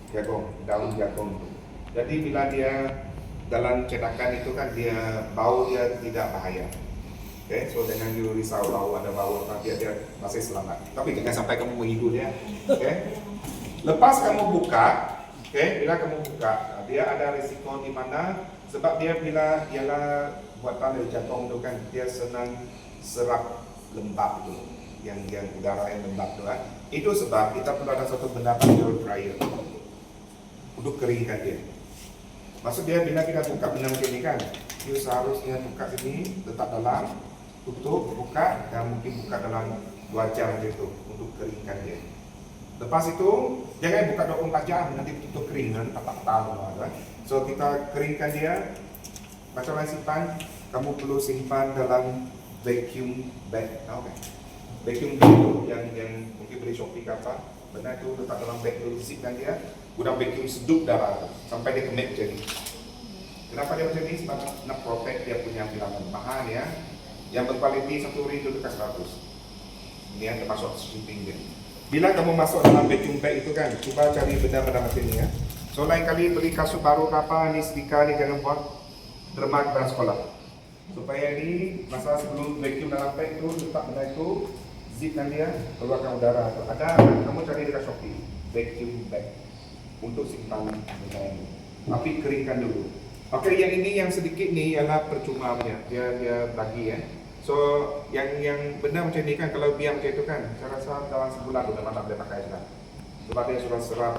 Jagung, daun jagung itu. Jadi bila dia dalam cetakan itu kan dia bau dia tidak bahaya. Okay, so jangan you risau bau ada bau apa dia masih selamat. Tapi jangan sampai kamu menghidu dia. Okay. Lepas kamu buka, bila kamu buka, dia ada risiko di mana sebab dia bila ialah buatan dari jagung itu kan dia senang serap lembab itu, yang udara yang lembab itu kan. Itu sebab kita perlu ada satu benda panggil dryer untuk keringkan dia. Maksud dia bila kita buka benda macam ni kan, you seharusnya buka sini, letak dalam, tutup, buka, dan mungkin buka dalam 2 jam macam itu untuk keringkan dia. Lepas itu, jangan buka 24 jam, nanti tutup kering, nanti tak tahu kan. So kita keringkan dia, macam mana simpan, kamu perlu simpan dalam vacuum bag. Okay. Vacuum bag itu yang mungkin beli Shopee ke apa, benda itu letak dalam bag itu, zipkan dia, guna vacuum sedut darah sampai dia kemik macam ni. Kenapa dia macam ni? Sebab nak protect dia punya filamen. Bahan ya, yang berkualiti 1 ribu dekat 100. Ini yang termasuk shipping dia. Bila kamu masuk dalam vacuum bag itu kan, cuba cari benda-benda macam ni ya. So lain kali beli kasut baru apa ni sedikit ni jangan buat derma kepada sekolah. Supaya ni masa sebelum vacuum dalam bag itu letak benda itu, zipkan dia, keluarkan udara tu. Ada kamu cari dekat Shopee vacuum bag untuk simpan benda ini. Tapi keringkan dulu. Okey, yang ini yang sedikit ni ialah percuma punya. Dia bagi ya. So yang benda macam ni kan kalau biar macam itu kan, saya rasa dalam sebulan tu memang tak boleh pakai sudah. Sebab dia sudah serap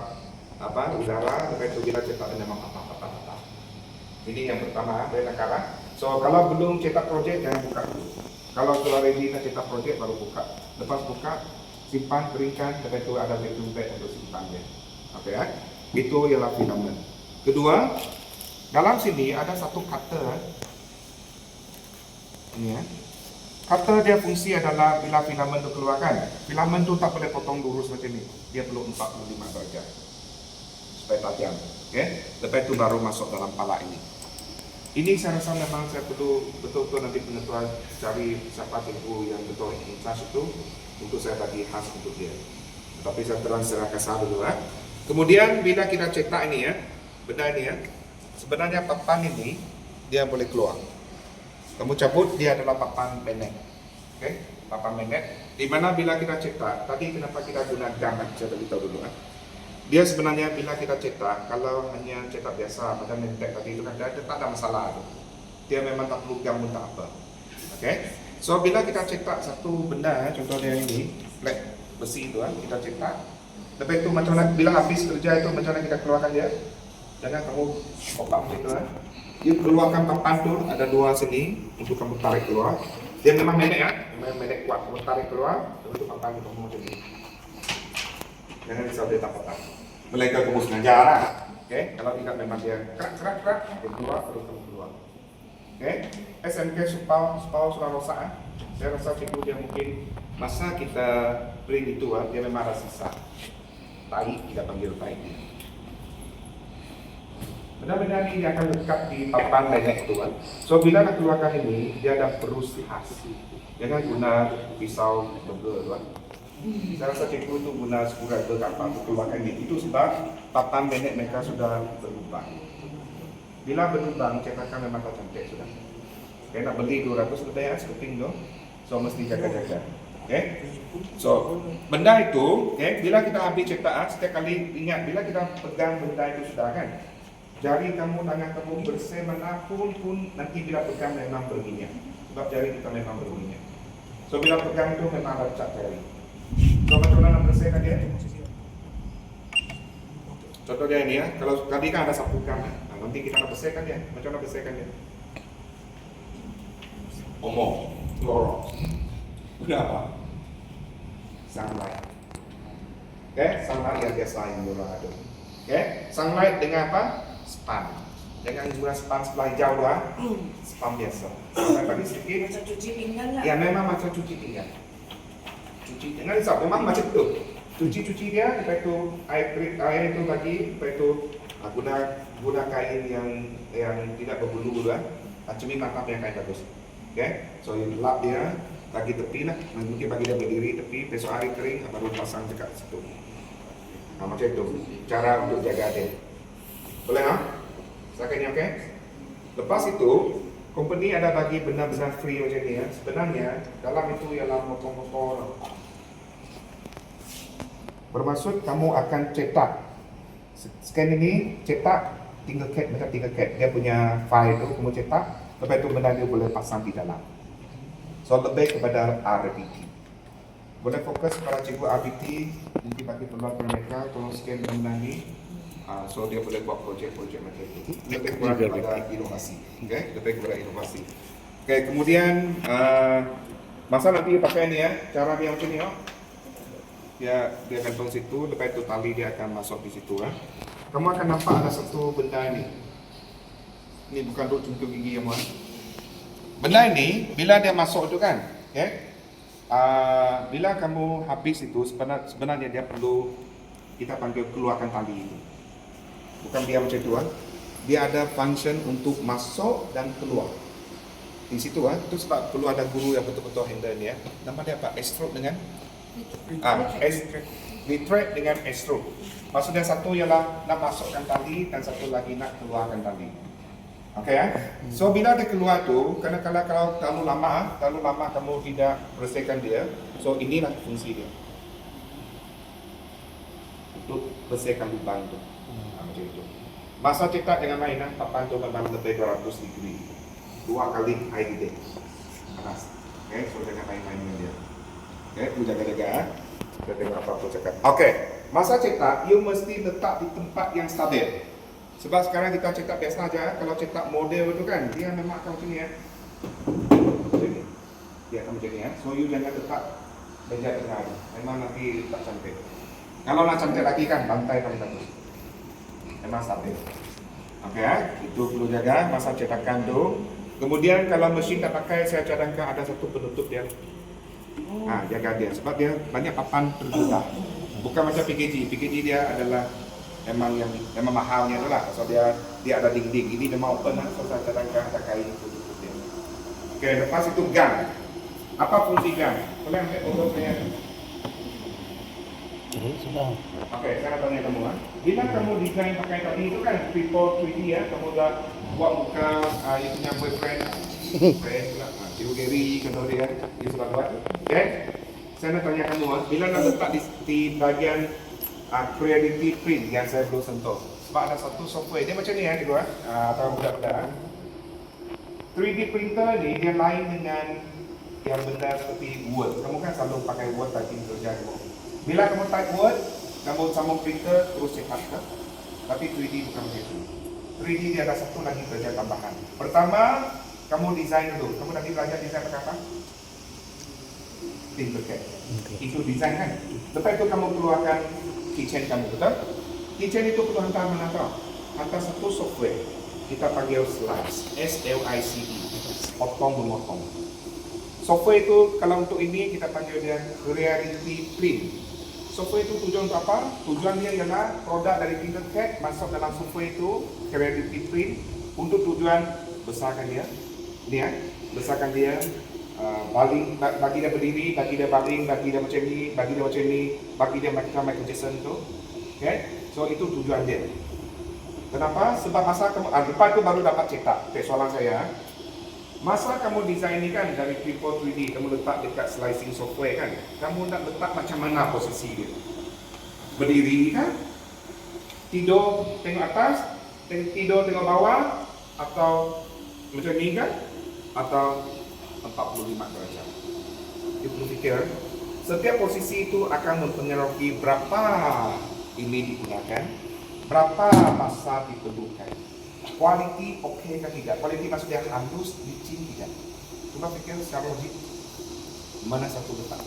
udara, lepas itu bila cetak dia memang patah. Ini yang pertama dari negara. So kalau belum cetak projek jangan buka dulu. Kalau sudah ready nak cetak projek baru buka. Lepas buka simpan, keringkan, lepas itu ada vacuum bag untuk simpan dia. Okey ya. Itu ialah filament. Kedua, dalam sini ada satu cutter. Ini ya. Cutter dia fungsi adalah bila filament itu keluarkan, filament itu tak boleh potong lurus macam ni. Dia perlu 45 derajat supaya tajam. Okay? Lepas itu baru masuk dalam pala ini. Ini saya rasa memang saya perlu betul-betul nanti penentuan cari siapa cikgu yang betul in charge itu untuk saya bagi khas untuk dia. Tapi saya terang secara kasar dulu ya. Kemudian bila kita cetak ini ya, benda ini ya, sebenarnya papan ini dia boleh keluar. Kamu cabut, dia adalah papan pendek. Okay? Papan pendek. Di mana bila kita cetak, tadi kenapa kita guna gam, saya beritahu dulu. Dia sebenarnya bila kita cetak, kalau hanya cetak biasa, pada mentek tadi itu kan, dia tak ada masalah. Dia memang tak perlu gam pun tak apa. Okay? So bila kita cetak satu benda, contohnya ini, plate besi itu, kita cetak. Lepas itu macam mana, bila habis kerja itu, macam mana kita keluarkan dia? Jangan kamu pop-up gitu You keluarkan papan tu, ada 2 sini untuk kamu tarik keluar. Dia memang pendek ya, memang pendek kuat. Kamu tarik keluar, untuk papan itu kamu macam ni. Jangan risau dia tak patah. Melainkan kamu sengaja lah. Okay? Kalau tidak memang dia kerak, dia keluar, terus kamu keluar. Okay? SMK supau sudah rosak. Saya rasa cikgu dia mungkin masa kita print itu, dia memang ada sisa. Tai, kita panggil tai. Benda-benda ini dia akan lekat di papan nenek itu kan. So bila nak keluarkan ini, dia ada perus khas. Jangan guna pisau burger kan. Saya rasa cikgu itu guna screwdriver apa untuk keluarkan ini. Itu sebab papan nenek mereka sudah berlubang. Bila berlubang, cetakan memang tak cantik sudah. Okay, nak beli 200 lebih ya, sekeping tu. So mesti jaga-jaga. Okay. So benda itu, bila kita habis cetak, setiap kali ingat bila kita pegang benda itu sudah kan. Jari kamu, tangan kamu bersih manapun pun nanti bila pegang memang berminyak. Sebab jari kita memang berminyak. So bila pegang itu memang ada cat jari. So macam mana nak bersihkan dia? Contohnya ini ya, kalau tadi kan ada sapu gam, nanti kita nak bersihkan dia. Macam mana bersihkan dia? Omong, lorong. Udah apa? Sunlight. Sunlight yang biasa yang murah ada. Sunlight dengan apa? Span. Jangan guna span sebelah jauh lah. Span biasa. Sampai bagi sedikit. Macam cuci pinggan lah. Ya memang macam cuci pinggan. Cuci jangan risau, memang macam tu. Cuci dia, lepas itu air itu bagi, lepas itu guna kain yang tidak berbulu lah. Cumi mantap yang kain bagus. So you lap dia, bagi tepi lah. Mungkin bagi dia berdiri tepi, besok hari kering baru pasang dekat situ. Macam itu cara untuk jaga dia. Boleh tak? Setakat ni okey. Lepas itu, company ada bagi benda-benda free macam ni ya. Sebenarnya dalam itu ialah motor-motor. Bermaksud kamu akan cetak. Scan ini cetak tinggal cat. Dia punya file tu kamu cetak, lepas itu benda dia boleh pasang di dalam. So lebih kepada RBT. Boleh fokus pada cikgu RBT, nanti bagi peluang kepada mereka tolong scan benda ni. So dia boleh buat projek-projek macam itu. Lebih kepada inovasi. Okay? Lebih kepada inovasi. Okay, kemudian masa nanti pakai ni ya, cara dia macam ni ya. Dia gantung situ, lepas itu tali dia akan masuk di situ ya. Kamu akan nampak ada satu benda ni. Ini bukan untuk cungkil gigi ya, mohon. Benda ini bila dia masuk tu kan, okay? Bila kamu habis itu sebenarnya dia perlu kita panggil keluarkan tali itu. Bukan dia macam itu kan. Dia ada function untuk masuk dan keluar. Di situ kan, itu sebab perlu ada guru yang betul-betul handle ni ya. Nama dia apa? Extrude dengan retract dengan extrude. Maksudnya satu ialah nak masukkan tali dan satu lagi nak keluarkan tali. Okey ya. So bila dia keluar tu, kadang-kadang kalau terlalu lama kamu tidak bersihkan dia. So inilah fungsi dia. Untuk bersihkan lubang tu. Macam itu. Masa cetak dengan mainan papan tu memang lebih 200 degree. 2 kali high heat panas. Okey, so jangan main-main dengan dia. Okey, tu jaga-jaga. Kita tengok apa aku cakap. Okey, masa cetak you mesti letak di tempat yang stabil. Sebab sekarang kita cetak biasa aja, kalau cetak model tu kan, dia memang akan macam ni ya. Macam ni. Dia akan macam ni ya. So you jangan letak meja tengah ni. Memang nanti tak cantik. Kalau nak cantik lagi kan, bantai paling bagus. Memang stabil. Okey ya, itu perlu jaga masa cetakan tu. Kemudian kalau mesin tak pakai, saya cadangkan ada satu penutup dia. Jaga dia. Sebab dia banyak papan terbuka. Bukan macam PKG. PKG dia adalah memang mahalnya tu lah. So dia ada dinding. Ini memang open lah. So saya cadangkan ada kain tutup dia. Okey, lepas itu gang. Apa fungsi gang? Boleh ambil foto saya? Sudah. Okey, saya nak tanya kamu. Bila kamu design pakai tadi itu kan 3D ya. Kamu dah buat muka you punya boyfriend. Friend pula. Cikgu Gary contoh dia. Dia sudah buat. Okey. Saya nak tanya kamu. Bila nak letak di bagian Creativity Print yang saya belum sentuh. Sebab ada satu software dia macam ni ya cikgu atau budak-budak. 3D printer ni dia lain dengan yang benda seperti Word. Kamu kan selalu pakai Word typing kerja kamu. Bila kamu type Word, kamu sambung printer terus cetak kan? Tapi 3D bukan macam itu. 3D dia ada satu lagi kerja tambahan. Pertama, kamu design dulu. Kamu tadi belajar design pakai apa? Tinkercad. Itu design kan? Lepas itu kamu keluarkan kitchen kamu, betul? Kitchen itu perlu hantar mana tau? Hantar satu software. Kita panggil Slice. S-L-I-C-E. Potong memotong. Software itu kalau untuk ini kita panggil dia Creativity Print. Software itu tujuan untuk apa? Tujuan dia ialah produk dari Tinkercad masuk dalam software itu Creativity Print untuk tujuan besarkan dia. Ini ya, besarkan dia. Baling, bagi dia berdiri, bagi dia baling, bagi dia macam ni, bagi dia macam ni, bagi dia macam Michael Jackson tu. Okay? So itu tujuan dia. Kenapa? Sebab masa kamu, lepas itu baru dapat cetak. Okay, soalan saya. Masa kamu design ni kan dari 3D, kamu letak dekat slicing software kan, kamu nak letak macam mana posisi dia? Berdiri kan? Tidur tengok atas, tidur tengok bawah, atau macam ni kan? Atau 45 derajat. Dia perlu fikir, setiap posisi itu akan mempengaruhi berapa ini digunakan, berapa masa diperlukan. Kualiti okey kan tidak? Kualiti maksudnya halus, licin tidak? Cuba fikir secara logik, mana satu letak?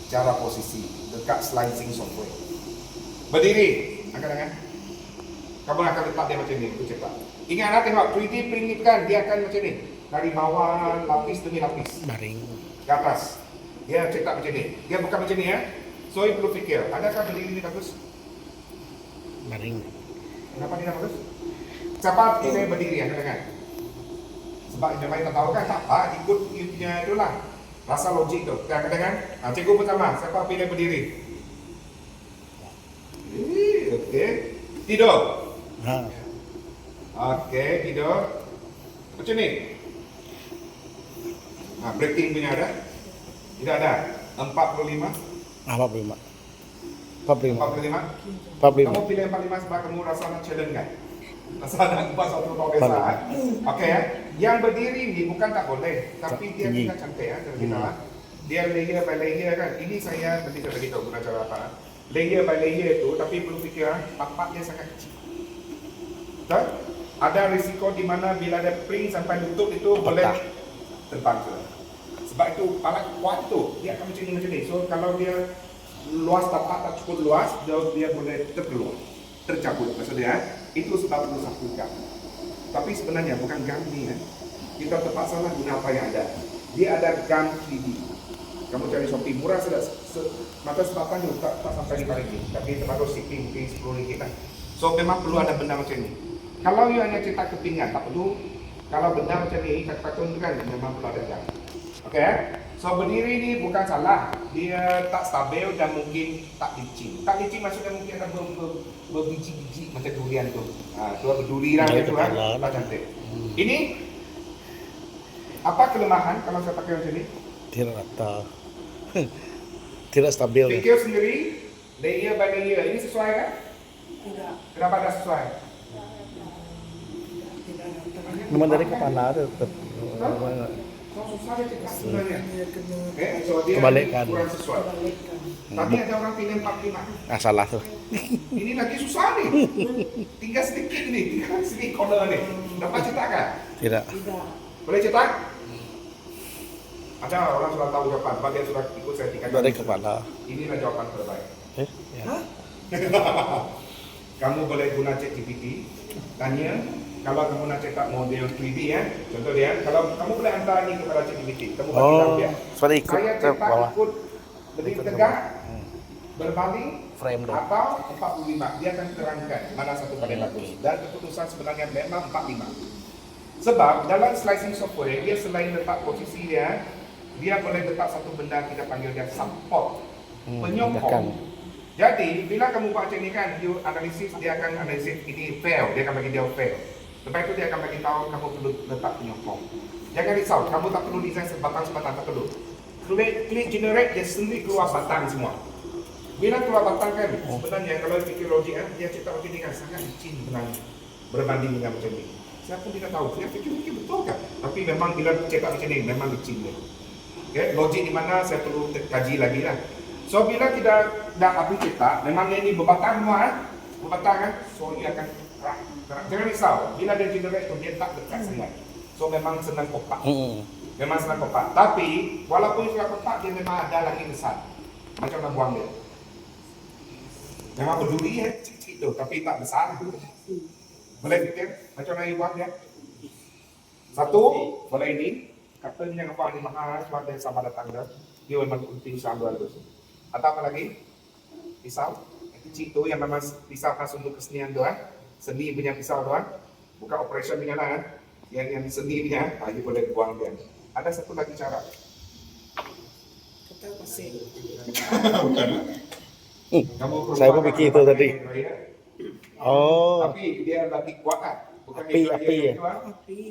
Cara posisi dekat slicing software. Berdiri, angkat tangan. Kamu akan letak dia macam ni, itu cepat. Ingat tengok 3D print ni kan, dia akan macam ni. Dari bawah, lapis demi lapis. Baring. Ke atas. Dia cetak macam ni. Dia bukan macam ni ya. So, you perlu fikir, adakah berdiri ni bagus? Baring. Kenapa dia bagus? Siapa pilih berdiri angkat tangan? Sebab yang lain tak tahu kan? Tak apa, ikut you punya tu lah. Rasa logik tu. Angkat tangan. Cikgu pertama, siapa pilih berdiri? Okey. Tidur. Ha. Okey, tidur. Macam ni. Breaking punya ada? Tidak ada. 45. 45. 45. 45. 45. Kamu pilih 45 sebab kamu rasa nak challenge kan? Rasa nak ubah satu kebiasaan. Okey ya. Yang berdiri ni bukan tak boleh, tapi dia Tinggi. tidak cantik ya kalau kita. Dia layer by layer kan. Ini saya nanti saya beritahu guna cara apa. Layer by layer itu, tapi perlu fikir tapak dia sangat kecil. Betul? Ada risiko di mana bila ada pring sampai lutut itu boleh terbang sudah. Sebab itu pala kuat tu dia akan macam ni. So kalau dia luas tapak tak cukup luas, dia boleh terkeluar, tercabut maksudnya. Itu sebab perlu satu gam. Tapi sebenarnya bukan gam ni kita terpaksa lah guna apa yang ada. Dia ada gam 3D. Kamu cari Shopee murah sudah. Maka sebabkan tu tak sampai di paling ni. Tapi terbaru shipping mungkin 10 ringgit lah. So memang perlu ada benda macam ni. Kalau you hanya cetak kepingan tak perlu. Kalau benda macam ni carton tu kan memang perlu ada gam. Okey. So berdiri ni bukan salah. Dia tak stabil dan mungkin tak licin. Tak licin maksudnya mungkin ada berbiji-biji macam durian tu. Tu berduri lah tu kan. Tak cantik. Ini apa kelemahan kalau saya pakai macam ni? Tidak rata. Tidak stabil. Fikir sendiri, layer by layer. Ini sesuai kan? Tidak. Kenapa tak sesuai? Memang dari kepala tu tetap. So susah dia cakap sebenarnya. So dia Kebalikan. kurang sesuai. Tapi ada orang pilih 45. Salah tu. Ini lagi susah nih. Tinggal sedikit ni, tinggal sedikit corner ni. Dapat cetak kan? Tidak. Tidak. Boleh cetak? Ada orang sudah tahu jawapan, sebab dia sudah ikut saya 3 kali. Dari kepala. Inilah jawapan terbaik. Ya. Kamu boleh guna ChatGPT, tanya kalau kamu nak cetak model 3D contoh dia, kalau kamu boleh hantar ni kepada ChatGPT, kamu bagi tahu dia. Sorry, ikut Saya ke cetak bawah. ikut berdiri tegak, berbaling Frame tu. atau 45. Dia akan terangkan mana satu paling bagus. Dan keputusan sebenarnya memang 45. Sebab dalam slicing software dia selain letak posisi dia boleh letak satu benda kita panggil dia support, penyokong. Jadi bila kamu buat macam ni kan, you analisis, dia akan analisis ini fail, dia akan bagi dia fail. Lepas itu dia akan bagi tahu kamu perlu letak penyokong. Jangan risau, kamu tak perlu design sebatang-sebatang, tak perlu. Klik generate, dia sendiri keluar batang semua. Bila keluar batang kan, sebenarnya kalau fikir logik dia cipta macam ni kan sangat licin sebenarnya berbanding dengan macam ni. Saya pun tidak tahu, saya fikir betul kan? Tapi memang bila cetak macam ni, memang licin dia. Okay? Logik di mana saya perlu kaji lagi lah. So bila kita dah habis cetak, memang ini berbatang semua berbatang kan? So dia akan terang. Jangan risau, bila dia generate tu dia tak dekat sangat. So memang senang kopak. Memang senang kopak. Tapi walaupun sudah kopak, dia memang ada lagi besar. Macam nak buang dia. Memang berduri cik-cik tu, tapi tak besar. Boleh fikir macam mana you buat dia? Satu, boleh ini. Katanya jangan buat ni mahal sebab dia sama datang dah. Dia memang penting selalu ada. Atau apa lagi? Pisau. Yang kecil tu yang memang pisau khas untuk kesenian tu Seni punya pisau tu bukan operation punya lah Yang seni punya, you boleh buang dia. Ada satu lagi cara. Kata pasir. Bukan. Kamu perlu Saya pun pakai fikir itu tadi. dryer. Oh. Tapi dia lebih kuat kan? Bukan Api, hair dryer api ya? itu, Api.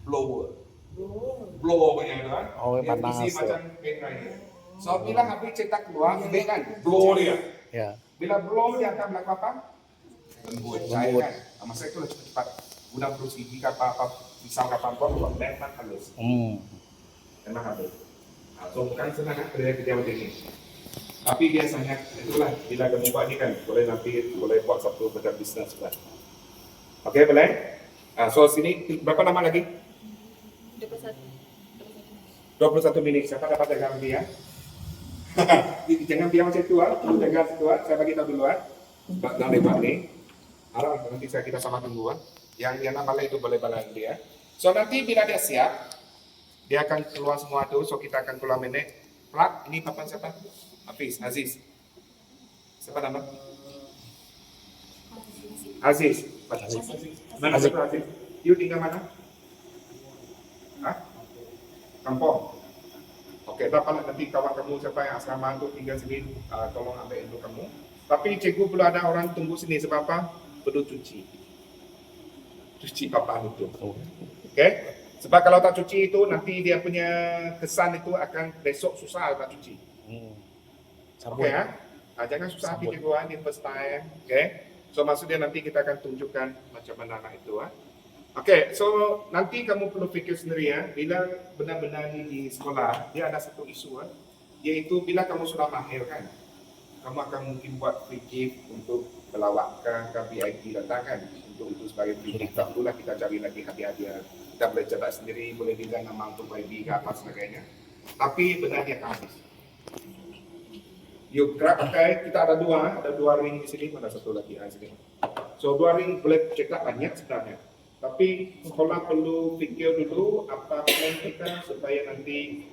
blower. Oh. Blower punya tu Oh, dia panas, isi ya. macam hair dryer. So bila habis cetak keluar, dia kan blow dia. Ya. Bila blow dia akan melakukan apa? Lembut, cair Lembut. kan? Masa itu lah cepat-cepat. Guna terus gigi ke apa, pisau ke apa, buat memang halus. Memang halus. So bukan senang kerja macam ni. Tapi biasanya itulah bila kamu buat ni kan, boleh nanti boleh buat satu macam bisnes juga. Okey, boleh? So sini berapa lama lagi? 21 minit. Siapa dapat jaga lebih ya? Jangan biar macam itu jaga situ saya bagi tahu dulu Dah lebat ni. Nanti kita sama tunggu Yang nak balai itu boleh balai dia. So nanti bila dia siap, dia akan keluar semua tu. So kita akan keluar menek. Plug, ini papan siapa? Hafiz, Aziz. Siapa nama? Aziz. Mana satu Aziz? You tinggal mana? Kampung. Okey, dapat nanti kawan kamu siapa yang asrama tu tinggal sini, tolong ambil untuk kamu. Tapi cikgu perlu ada orang tunggu sini sebab apa? Perlu cuci papan itu. Okay? Sebab kalau tak cuci itu nanti dia punya kesan itu akan besok susah nak cuci. Sabun. Okay, jangan susah hati cikgu di first time. Okay? So maksudnya nanti kita akan tunjukkan macam mana itu. Okay, so nanti kamu perlu fikir sendiri ya, bila benar-benar di sekolah dia ada satu isu yaitu bila kamu sudah mahir kan, kamu akan mungkin buat free gift untuk pelawak ke VIP datang kan, untuk itu sebagai free gift. Tak perlulah kita cari lagi hadiah-hadiah, kita boleh cetak sendiri, boleh design nama untuk VIP ke apa sebagainya. Tapi benarnya akan habis. You grab pakai, kita ada dua ring di sini, ada satu lagi di sini. So 2 ring boleh cetak banyak sebenarnya. Tapi sekolah perlu fikir dulu apa plan kita supaya nanti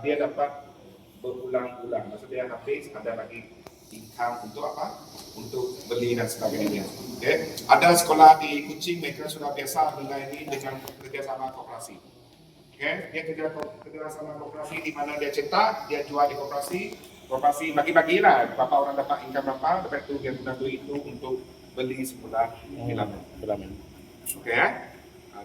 dia dapat berulang-ulang. Maksudnya habis ada lagi income untuk apa? Untuk beli dan sebagainya. Okay. Ada sekolah di Kuching mereka sudah biasa dengan ini dengan kerjasama koperasi. Okay. Dia kerjasama koperasi di mana dia cetak, dia jual di koperasi bagi-bagilah. Berapa orang dapat income berapa, lepas itu dia guna duit itu untuk beli sebulan filament. Okey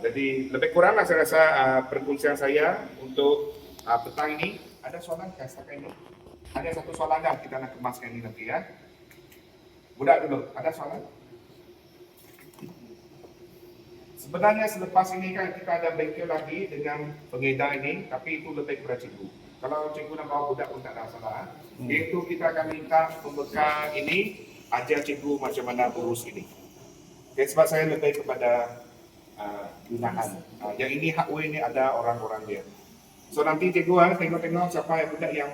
jadi lebih kuranglah saya rasa perkongsian saya untuk petang ini. Ada soalan kan setakat ini? Ada satu soalan dah kita nak kemaskan ini nanti ya. Budak dulu, ada soalan? Sebenarnya selepas ini kan kita ada bengkel lagi dengan pengedar ini, tapi itu lebih kepada cikgu. Kalau cikgu nak bawa budak pun tak ada masalah. Iaitu kita akan minta pembekal ini, ajar cikgu macam mana urus ini. Okay, sebab saya lebih kepada gunaan. Yang ini hak ini ada orang-orang dia. So nanti cikgu tengok-tengok siapa yang budak yang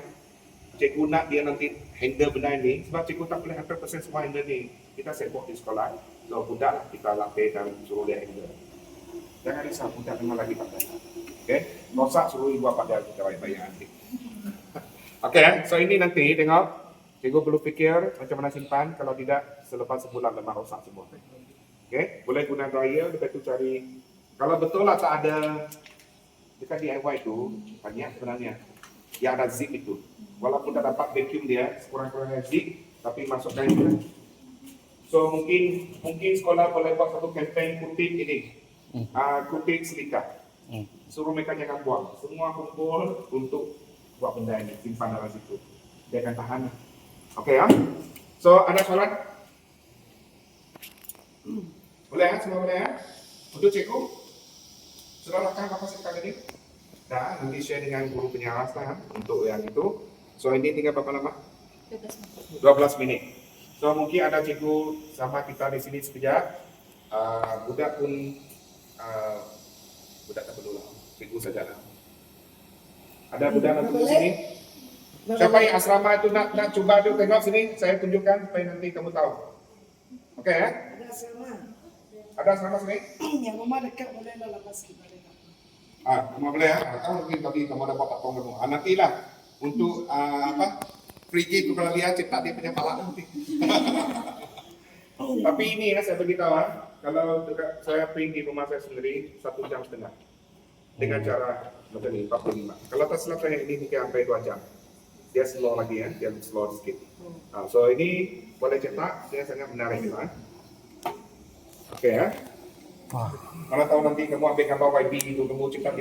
cikgu nak dia nanti handle benda ini. Sebab cikgu tak boleh 100% semua handle ni. Kita sibuk di sekolah. So budak kita latih dan suruh dia handle. Jangan risau, budak memang lagi pandai. Okay, rosak suruh ibu apa dia kita bayar nanti. Okay, so ini nanti tengok. Cikgu perlu fikir macam mana simpan. Kalau tidak selepas sebulan memang rosak semua. Okay, boleh guna dryer, lepas tu cari. Kalau betul lah tak ada dekat DIY tu banyak sebenarnya yang ada zip itu. Walaupun tak dapat vacuum dia, kurang-kurangnya zip, tapi masukkan itu. So mungkin sekolah boleh buat satu campaign kutip ini, kutip silika. Suruh mereka jangan buang, semua kumpul untuk buat benda ini, simpan dalam situ. Dia akan tahan. Okay ya. So ada soalan? Boleh ya, semua boleh ya? Untuk cikgu, sudah lakukan kapasitas tadi? Dah, nanti share dengan guru penyaras lah untuk yang itu. So ini tinggal berapa lama? 12 minit. So mungkin ada cikgu sama kita di sini sekejap. Budak pun, budak tak perlu lah, cikgu saja lah. Ada budak nak tunggu sini? Siapa yang asrama itu nak cuba tu tengok sini, saya tunjukkan supaya nanti kamu tahu. Okey ya? Ada sama. Ada asrama sini? Yang rumah dekat boleh lah lepas kita dekat. Kamu boleh ya? Kalau mungkin tadi kamu ada bapak tong kamu. Nantilah untuk free gift tu kalau dia cetak dia punya palak nanti. Tapi ini ya saya beritahu kalau dekat saya print di rumah saya sendiri 1,5 jam dengan cara macam ni 45. Kalau tak silap saya ini mungkin sampai 2 jam. Dia slow lagi ya, dia slow sikit. So ini boleh cetak, dia sangat menarik juga. Oke ya. Kalau tahu nanti kamu ambil gambar YB itu, kamu cetak di